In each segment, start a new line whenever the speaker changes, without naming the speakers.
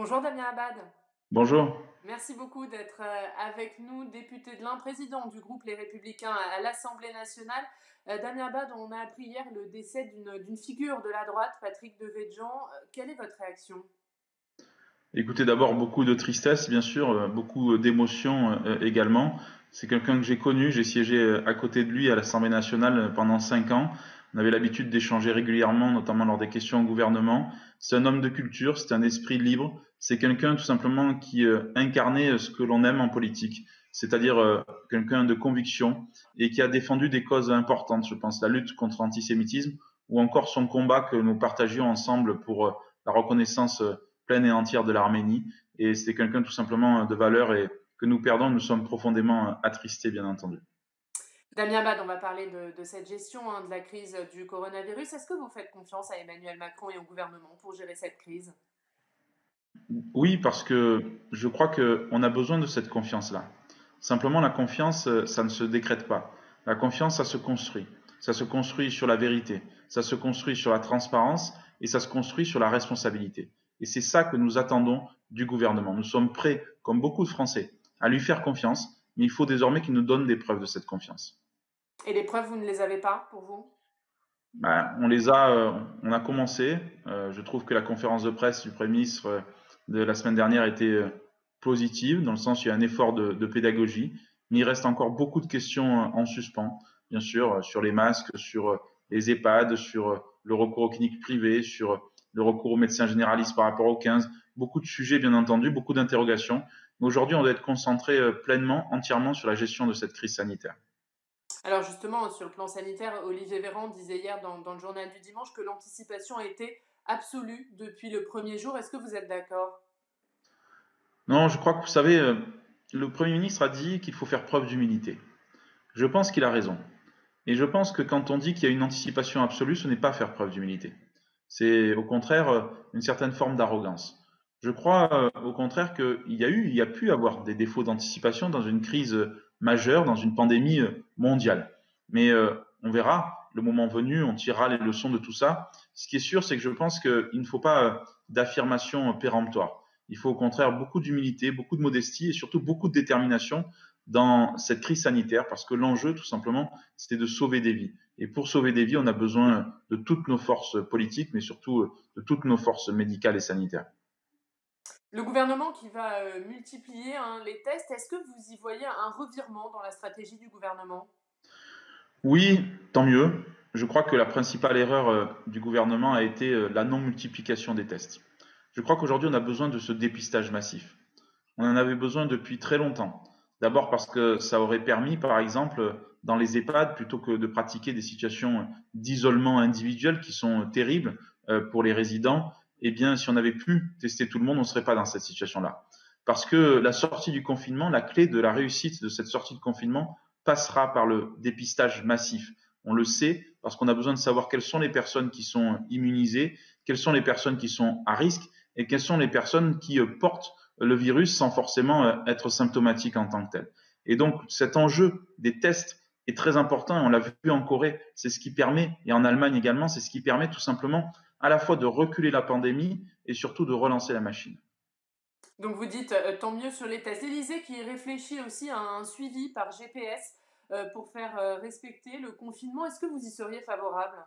Bonjour Damien Abad.
Bonjour.
Merci beaucoup d'être avec nous, député de l'Ain, président du groupe Les Républicains à l'Assemblée nationale. Damien Abad, on a appris hier le décès d'une figure de la droite, Patrick Devedjian. Quelle est votre réaction?
Écoutez, d'abord beaucoup de tristesse, bien sûr, beaucoup d'émotions également. C'est quelqu'un que j'ai connu, j'ai siégé à côté de lui à l'Assemblée nationale pendant 5 ans. On avait l'habitude d'échanger régulièrement, notamment lors des questions au gouvernement. C'est un homme de culture, c'est un esprit libre, c'est quelqu'un tout simplement qui incarnait ce que l'on aime en politique, c'est-à-dire quelqu'un de conviction et qui a défendu des causes importantes, je pense, la lutte contre l'antisémitisme ou encore son combat que nous partagions ensemble pour la reconnaissance pleine et entière de l'Arménie. Et c'est quelqu'un tout simplement de valeur et que nous perdons, nous sommes profondément attristés, bien entendu.
Damien Abad, on va parler de cette gestion de la crise du coronavirus. Est-ce que vous faites confiance à Emmanuel Macron et au gouvernement pour gérer cette crise?
Oui, parce que je crois qu'on a besoin de cette confiance-là. Simplement, la confiance, ça ne se décrète pas. La confiance, ça se construit. Ça se construit sur la vérité, ça se construit sur la transparence et ça se construit sur la responsabilité. Et c'est ça que nous attendons du gouvernement. Nous sommes prêts, comme beaucoup de Français, à lui faire confiance, mais il faut désormais qu'il nous donne des preuves de cette confiance.
Et les preuves, vous ne les avez pas pour vous?
On a commencé. Je trouve que la conférence de presse du Premier ministre de la semaine dernière était positive, dans le sens où il y a un effort de pédagogie, mais il reste encore beaucoup de questions en suspens, bien sûr, sur les masques, sur les EHPAD, sur le recours aux cliniques privées, sur le recours aux médecins généralistes par rapport aux 15. Beaucoup de sujets, bien entendu, beaucoup d'interrogations. Mais aujourd'hui, on doit être concentré pleinement, entièrement sur la gestion de cette crise sanitaire.
Alors justement, sur le plan sanitaire, Olivier Véran disait hier dans le journal du dimanche que l'anticipation a été absolue depuis le premier jour. Est-ce que vous êtes d'accord?
Non, je crois que vous savez, le Premier ministre a dit qu'il faut faire preuve d'humilité. Je pense qu'il a raison. Et je pense que quand on dit qu'il y a une anticipation absolue, ce n'est pas faire preuve d'humilité. C'est au contraire une certaine forme d'arrogance. Je crois au contraire il y a pu avoir des défauts d'anticipation dans une crise majeure, dans une pandémie mondiale. Mais on verra, le moment venu, on tirera les leçons de tout ça. Ce qui est sûr, c'est que je pense qu'il ne faut pas d'affirmation péremptoire. Il faut au contraire beaucoup d'humilité, beaucoup de modestie et surtout beaucoup de détermination dans cette crise sanitaire parce que l'enjeu, tout simplement, c'est de sauver des vies. Et pour sauver des vies, on a besoin de toutes nos forces politiques, mais surtout de toutes nos forces médicales et sanitaires.
Le gouvernement qui va multiplier les tests, est-ce que vous y voyez un revirement dans la stratégie du gouvernement?
Oui, tant mieux. Je crois que la principale erreur du gouvernement a été la non-multiplication des tests. Je crois qu'aujourd'hui, on a besoin de ce dépistage massif. On en avait besoin depuis très longtemps. D'abord parce que ça aurait permis, par exemple, dans les EHPAD, plutôt que de pratiquer des situations d'isolement individuel qui sont terribles pour les résidents, eh bien, si on avait pu tester tout le monde, on ne serait pas dans cette situation-là. Parce que la sortie du confinement, la clé de la réussite de cette sortie de confinement passera par le dépistage massif. On le sait parce qu'on a besoin de savoir quelles sont les personnes qui sont immunisées, quelles sont les personnes qui sont à risque et quelles sont les personnes qui portent le virus sans forcément être symptomatique en tant que tel. Et donc cet enjeu des tests est très important et on l'a vu en Corée, c'est ce qui permet, et en Allemagne également, c'est ce qui permet tout simplement à la fois de reculer la pandémie et surtout de relancer la machine.
Donc vous dites tant mieux sur les tests. L'Élysée qui réfléchit aussi à un suivi par GPS pour faire respecter le confinement. Est-ce que vous y seriez favorable?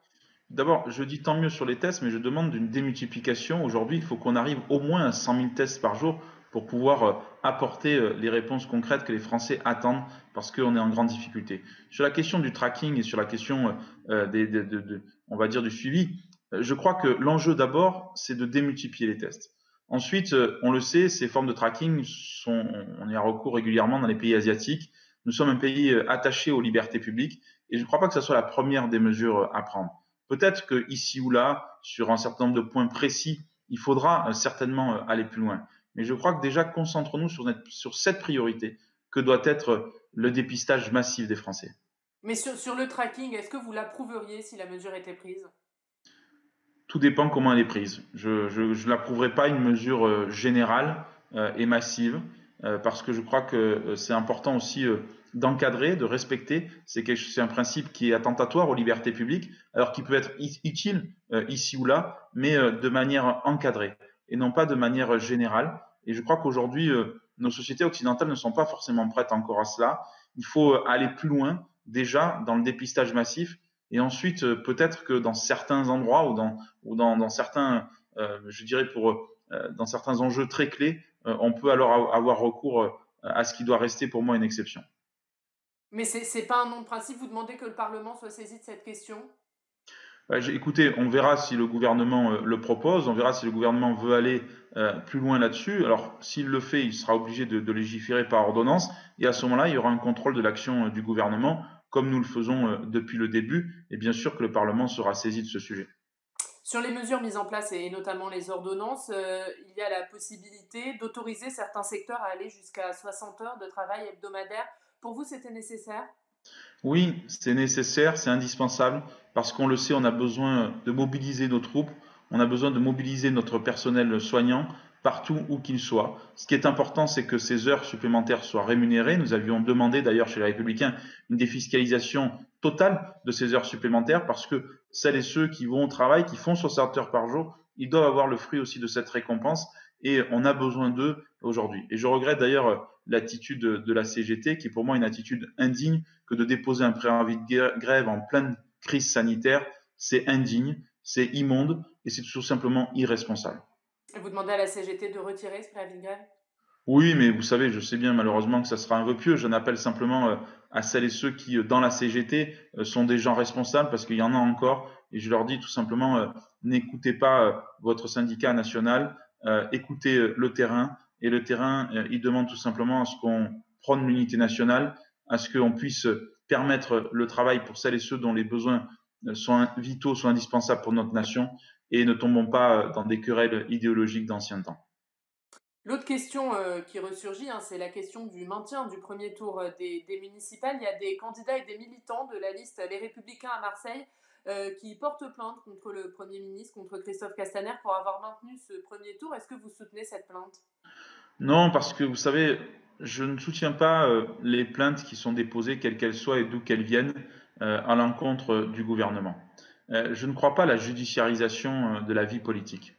D'abord, je dis tant mieux sur les tests, mais je demande une démultiplication. Aujourd'hui, il faut qu'on arrive au moins à 100 000 tests par jour pour pouvoir apporter les réponses concrètes que les Français attendent parce qu'on est en grande difficulté. Sur la question du tracking et sur la question on va dire du suivi, je crois que l'enjeu d'abord, c'est de démultiplier les tests. Ensuite, on le sait, ces formes de tracking on y a recours régulièrement dans les pays asiatiques. Nous sommes un pays attaché aux libertés publiques et je ne crois pas que ce soit la première des mesures à prendre. Peut-être que ici ou là, sur un certain nombre de points précis, il faudra certainement aller plus loin. Mais je crois que déjà, concentrons-nous sur cette priorité que doit être le dépistage massif des Français.
Mais sur le tracking, est-ce que vous l'approuveriez si la mesure était prise?
Tout dépend comment elle est prise. Je n'approuverai pas une mesure générale et massive parce que je crois que c'est important aussi d'encadrer, de respecter. C'est un principe qui est attentatoire aux libertés publiques, alors qui peut être utile ici ou là, mais de manière encadrée. et non pas de manière générale. Et je crois qu'aujourd'hui, nos sociétés occidentales ne sont pas forcément prêtes encore à cela. Il faut aller plus loin, déjà dans le dépistage massif, et ensuite peut-être que dans certains endroits ou dans certains, je dirais dans certains enjeux très clés, on peut alors avoir recours à ce qui doit rester pour moi une exception.
Mais c'est pas un non de principe, vous demandez que le Parlement soit saisi de cette question?
Écoutez, on verra si le gouvernement le propose, on verra si le gouvernement veut aller plus loin là-dessus. Alors, s'il le fait, il sera obligé de légiférer par ordonnance, et à ce moment-là, il y aura un contrôle de l'action du gouvernement, comme nous le faisons depuis le début, et bien sûr que le Parlement sera saisi de ce sujet.
Sur les mesures mises en place et notamment les ordonnances, il y a la possibilité d'autoriser certains secteurs à aller jusqu'à 60 heures de travail hebdomadaire. Pour vous, c'était nécessaire?
Oui, c'est nécessaire, c'est indispensable, parce qu'on le sait, on a besoin de mobiliser nos troupes, on a besoin de mobiliser notre personnel soignant partout où qu'il soit. Ce qui est important, c'est que ces heures supplémentaires soient rémunérées. Nous avions demandé d'ailleurs chez les Républicains une défiscalisation totale de ces heures supplémentaires, parce que celles et ceux qui vont au travail, qui font 60 heures par jour, ils doivent avoir le fruit aussi de cette récompense, et on a besoin d'eux aujourd'hui. Et je regrette d'ailleurs l'attitude de la CGT, qui est pour moi une attitude indigne, que de déposer un préavis de grève en pleine crise sanitaire. C'est indigne, c'est immonde et c'est tout simplement irresponsable.
Vous demandez à la CGT de retirer ce préavis de grève?
Oui, mais vous savez, je sais bien malheureusement que ça sera un vœu pieux. J'en appelle simplement à celles et ceux qui, dans la CGT, sont des gens responsables, parce qu'il y en a encore, et je leur dis tout simplement, n'écoutez pas votre syndicat national, écoutez le terrain, et le terrain, il demande tout simplement à ce qu'on prône l'unité nationale, à ce qu'on puisse permettre le travail pour celles et ceux dont les besoins sont vitaux, sont indispensables pour notre nation, et ne tombons pas dans des querelles idéologiques d'ancien temps.
L'autre question qui ressurgit, hein, c'est la question du maintien du premier tour des municipales. Il y a des candidats et des militants de la liste Les Républicains à Marseille qui portent plainte contre le Premier ministre, contre Christophe Castaner, pour avoir maintenu ce premier tour. Est-ce que vous soutenez cette plainte?
Non, parce que vous savez, je ne soutiens pas les plaintes qui sont déposées, quelles qu'elles soient et d'où qu'elles viennent, à l'encontre du gouvernement. Je ne crois pas à la judiciarisation de la vie politique.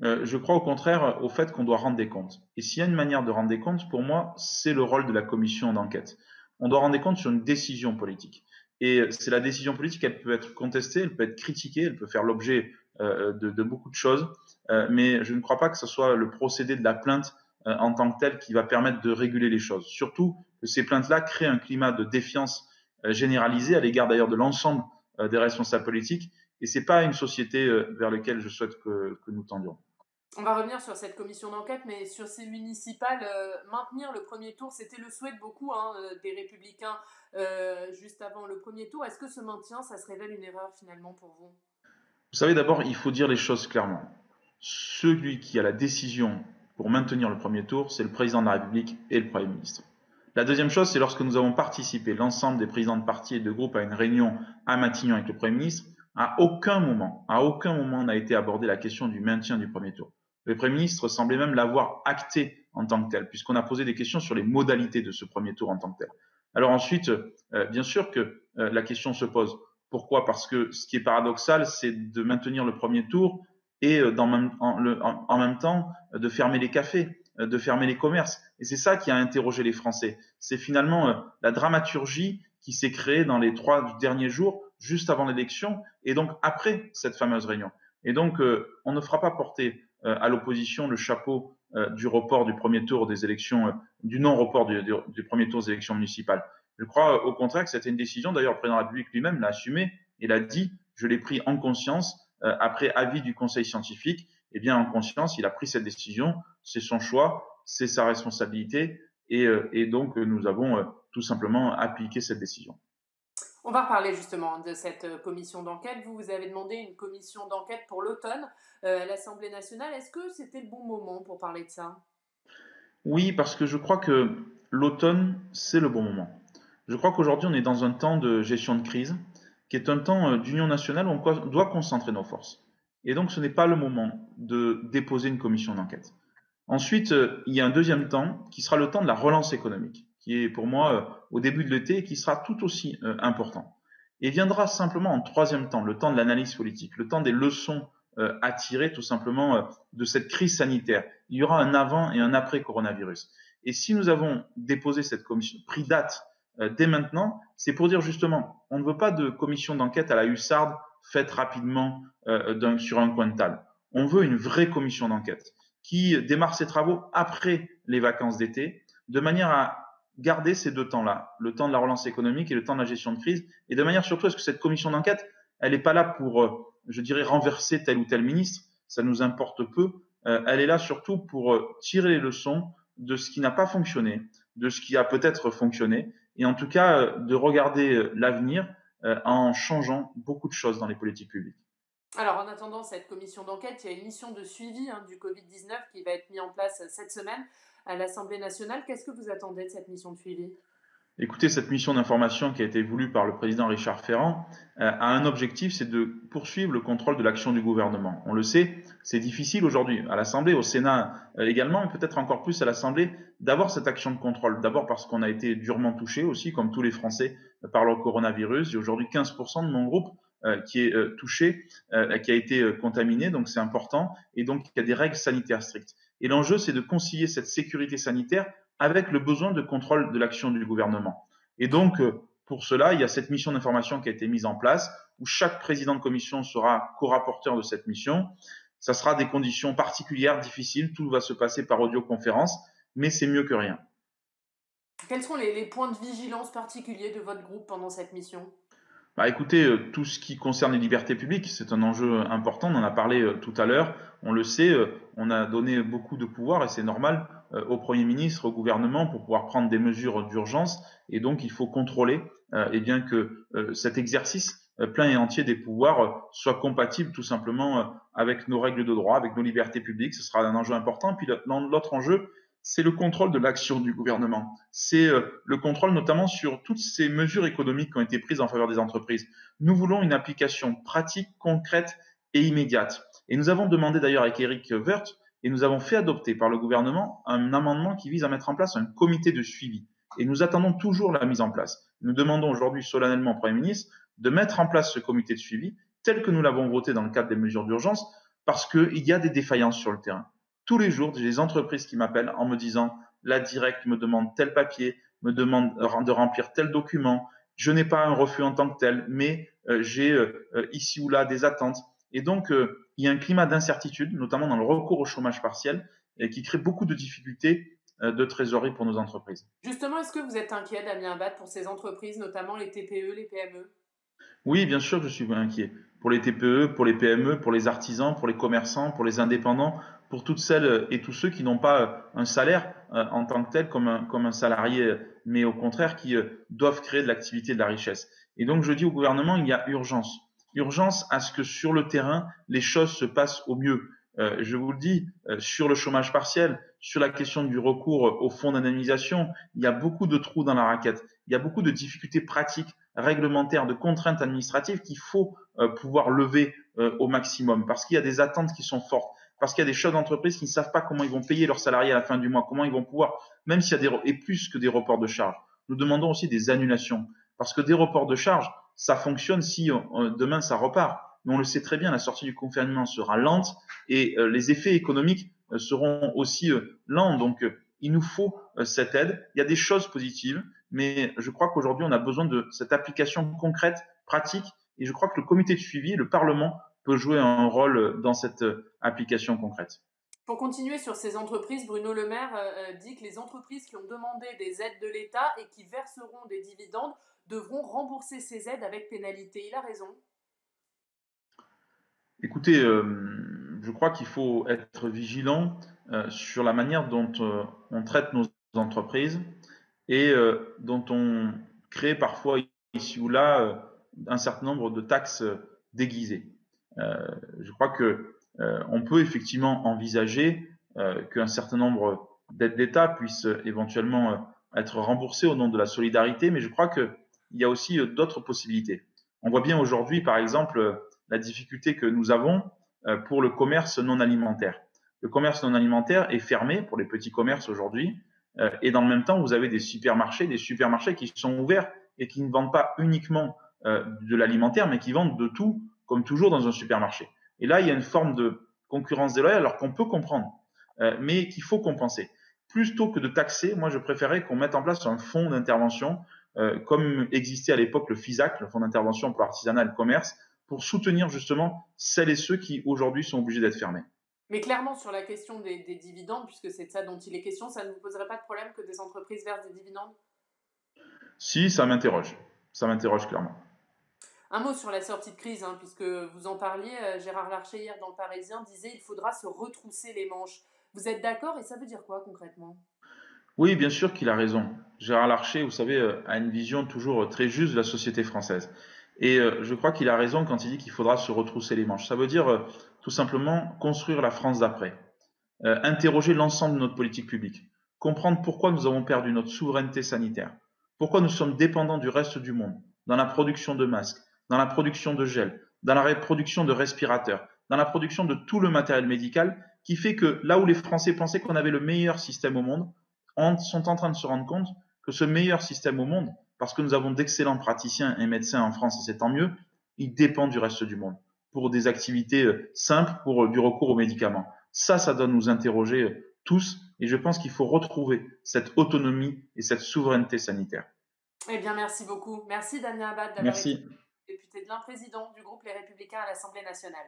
Je crois au contraire au fait qu'on doit rendre des comptes. Et s'il y a une manière de rendre des comptes, pour moi, c'est le rôle de la commission d'enquête. On doit rendre des comptes sur une décision politique. Et c'est la décision politique, elle peut être contestée, elle peut être critiquée, elle peut faire l'objet de beaucoup de choses, mais je ne crois pas que ce soit le procédé de la plainte en tant que tel qui va permettre de réguler les choses. Surtout que ces plaintes-là créent un climat de défiance généralisé à l'égard d'ailleurs de l'ensemble des responsables politiques, et c'est pas une société vers laquelle je souhaite que nous tendions.
On va revenir sur cette commission d'enquête, mais sur ces municipales, maintenir le premier tour, c'était le souhait de beaucoup, hein, des Républicains juste avant le premier tour. Est-ce que ce maintien, ça se révèle une erreur finalement pour vous?
Vous savez, d'abord, il faut dire les choses clairement. Celui qui a la décision pour maintenir le premier tour, c'est le président de la République et le Premier ministre. La deuxième chose, c'est lorsque nous avons participé, l'ensemble des présidents de partis et de groupes, à une réunion à Matignon avec le Premier ministre, à aucun moment, n'a été abordée la question du maintien du premier tour. Le Premier ministre semblait même l'avoir acté en tant que tel, puisqu'on a posé des questions sur les modalités de ce premier tour en tant que tel. Alors ensuite, bien sûr que la question se pose. Pourquoi? Parce que ce qui est paradoxal, c'est de maintenir le premier tour et en même temps de fermer les cafés, de fermer les commerces. Et c'est ça qui a interrogé les Français. C'est finalement la dramaturgie qui s'est créée dans les 3 derniers jours, juste avant l'élection, et donc après cette fameuse réunion. Et donc, on ne fera pas porter à l'opposition le chapeau du report du premier tour des élections, du non-report du premier tour des élections municipales. Je crois au contraire que c'était une décision, d'ailleurs le président de la République lui-même l'a assumé et l'a dit, je l'ai pris en conscience, après avis du conseil scientifique, et bien en conscience, il a pris cette décision, c'est son choix, c'est sa responsabilité, et donc nous avons tout simplement appliqué cette décision.
On va reparler justement de cette commission d'enquête. Vous avez demandé une commission d'enquête pour l'automne à l'Assemblée nationale. Est-ce que c'était le bon moment pour parler de ça?
Oui, parce que je crois que l'automne, c'est le bon moment. Je crois qu'aujourd'hui, on est dans un temps de gestion de crise, qui est un temps d'union nationale où on doit concentrer nos forces. Et donc, ce n'est pas le moment de déposer une commission d'enquête. Ensuite, il y a un deuxième temps qui sera le temps de la relance économique, qui est pour moi au début de l'été et qui sera tout aussi important. Et viendra simplement en troisième temps, le temps de l'analyse politique, le temps des leçons à tirer tout simplement de cette crise sanitaire. Il y aura un avant et un après coronavirus. Et si nous avons déposé cette commission, pris date dès maintenant, c'est pour dire justement, on ne veut pas de commission d'enquête à la hussarde faite rapidement sur un coin de table. On veut une vraie commission d'enquête qui démarre ses travaux après les vacances d'été, de manière à garder ces deux temps-là, le temps de la relance économique et le temps de la gestion de crise, et de manière surtout à ce que cette commission d'enquête, elle n'est pas là pour, je dirais, renverser tel ou tel ministre, ça nous importe peu, elle est là surtout pour tirer les leçons de ce qui n'a pas fonctionné, de ce qui a peut-être fonctionné, et en tout cas de regarder l'avenir en changeant beaucoup de choses dans les politiques publiques.
Alors, en attendant cette commission d'enquête, il y a une mission de suivi du Covid-19 qui va être mise en place cette semaine à l'Assemblée nationale. Qu'est-ce que vous attendez de cette mission de suivi?
Écoutez, cette mission d'information qui a été voulue par le président Richard Ferrand a un objectif, c'est de poursuivre le contrôle de l'action du gouvernement. On le sait, c'est difficile aujourd'hui, à l'Assemblée, au Sénat également, mais peut-être encore plus à l'Assemblée, d'avoir cette action de contrôle. D'abord parce qu'on a été durement touché aussi, comme tous les Français, par le coronavirus. Il y a aujourd'hui 15% de mon groupe qui est touché, qui a été contaminé, donc c'est important, et donc il y a des règles sanitaires strictes. Et l'enjeu, c'est de concilier cette sécurité sanitaire avec le besoin de contrôle de l'action du gouvernement. Et donc, pour cela, il y a cette mission d'information qui a été mise en place, où chaque président de commission sera co-rapporteur de cette mission. Ça sera des conditions particulières, difficiles, tout va se passer par audioconférence, mais c'est mieux que rien.
Quels sont les points de vigilance particuliers de votre groupe pendant cette mission?
Bah, écoutez, tout ce qui concerne les libertés publiques, c'est un enjeu important. On en a parlé tout à l'heure. On le sait, on a donné beaucoup de pouvoir, et c'est normal, au Premier ministre, au gouvernement, pour pouvoir prendre des mesures d'urgence. Et donc, il faut contrôler eh bien que cet exercice plein et entier des pouvoirs soit compatible tout simplement avec nos règles de droit, avec nos libertés publiques. Ce sera un enjeu important. Et puis l'autre enjeu, c'est le contrôle de l'action du gouvernement. C'est le contrôle notamment sur toutes ces mesures économiques qui ont été prises en faveur des entreprises. Nous voulons une application pratique, concrète et immédiate. Et nous avons demandé d'ailleurs avec Éric Woerth, et nous avons fait adopter par le gouvernement un amendement qui vise à mettre en place un comité de suivi. Et nous attendons toujours la mise en place. Nous demandons aujourd'hui solennellement au Premier ministre de mettre en place ce comité de suivi tel que nous l'avons voté dans le cadre des mesures d'urgence, parce qu'il y a des défaillances sur le terrain. Tous les jours, j'ai des entreprises qui m'appellent en me disant la Direct me demande tel papier, me demande de remplir tel document. Je n'ai pas un refus en tant que tel, mais j'ai ici ou là des attentes. Et donc, il y a un climat d'incertitude, notamment dans le recours au chômage partiel, et qui crée beaucoup de difficultés de trésorerie pour nos entreprises.
Justement, est-ce que vous êtes inquiet, Damien Abad, pour ces entreprises, notamment les TPE, les PME?
Oui, bien sûr que je suis inquiet. Pour les TPE, pour les PME, pour les artisans, pour les commerçants, pour les indépendants, pour toutes celles et tous ceux qui n'ont pas un salaire en tant que tel comme un salarié, mais au contraire qui doivent créer de l'activité et de la richesse. Et donc je dis au gouvernement, il y a urgence. Urgence à ce que sur le terrain, les choses se passent au mieux. Je vous le dis, sur le chômage partiel, sur la question du recours au fonds d'indemnisation, il y a beaucoup de trous dans la raquette. Il y a beaucoup de difficultés pratiques, réglementaires, de contraintes administratives qu'il faut pouvoir lever au maximum parce qu'il y a des attentes qui sont fortes, parce qu'il y a des chefs d'entreprise qui ne savent pas comment ils vont payer leurs salariés à la fin du mois, comment ils vont pouvoir, même s'il y a et plus que des reports de charges. Nous demandons aussi des annulations parce que des reports de charges, ça fonctionne si demain ça repart. Mais on le sait très bien, la sortie du confinement sera lente et les effets économiques seront aussi lents. Donc, il nous faut cette aide. Il y a des choses positives, mais je crois qu'aujourd'hui, on a besoin de cette application concrète, pratique, et je crois que le comité de suivi, le Parlement, peut jouer un rôle dans cette application concrète.
Pour continuer sur ces entreprises, Bruno Le Maire dit que les entreprises qui ont demandé des aides de l'État et qui verseront des dividendes devront rembourser ces aides avec pénalité. Il a raison.
Écoutez, je crois qu'il faut être vigilant sur la manière dont on traite nos entreprises et dont on crée parfois ici ou là un certain nombre de taxes déguisées. Je crois que on peut effectivement envisager qu'un certain nombre d'aides d'État puissent éventuellement être remboursées au nom de la solidarité, mais je crois qu'il y a aussi d'autres possibilités. On voit bien aujourd'hui, par exemple, la difficulté que nous avons pour le commerce non alimentaire. Le commerce non alimentaire est fermé pour les petits commerces aujourd'hui, et dans le même temps, vous avez des supermarchés qui sont ouverts et qui ne vendent pas uniquement de l'alimentaire, mais qui vendent de tout, comme toujours dans un supermarché. Et là, il y a une forme de concurrence déloyale, alors qu'on peut comprendre, mais qu'il faut compenser. Plutôt que de taxer, moi, je préférais qu'on mette en place un fonds d'intervention, comme existait à l'époque le FISAC, le Fonds d'intervention pour l'artisanat et le commerce, pour soutenir justement celles et ceux qui aujourd'hui sont obligés d'être fermés.
Mais clairement, sur la question des dividendes, puisque c'est de ça dont il est question, ça ne vous poserait pas de problème que des entreprises versent des dividendes?
Si, ça m'interroge. Ça m'interroge clairement.
Un mot sur la sortie de crise, hein, puisque vous en parliez, Gérard Larcher hier dans le Parisien disait: «Il faudra se retrousser les manches». Vous êtes d'accord et ça veut dire quoi concrètement?
Oui, bien sûr qu'il a raison. Gérard Larcher, vous savez, a une vision toujours très juste de la société française. Et je crois qu'il a raison quand il dit qu'il faudra se retrousser les manches. Ça veut dire tout simplement construire la France d'après, interroger l'ensemble de notre politique publique, comprendre pourquoi nous avons perdu notre souveraineté sanitaire, pourquoi nous sommes dépendants du reste du monde dans la production de masques, dans la production de gel, dans la production de respirateurs, dans la production de tout le matériel médical, qui fait que là où les Français pensaient qu'on avait le meilleur système au monde, sont en train de se rendre compte que ce meilleur système au monde, parce que nous avons d'excellents praticiens et médecins en France, et c'est tant mieux, il dépend du reste du monde pour des activités simples, pour du recours aux médicaments. Ça doit nous interroger tous, et je pense qu'il faut retrouver cette autonomie et cette souveraineté sanitaire.
Eh bien, merci beaucoup. Merci Damien Abad d'avoir été
Merci.
député de l'Ain, président du groupe Les Républicains à l'Assemblée nationale.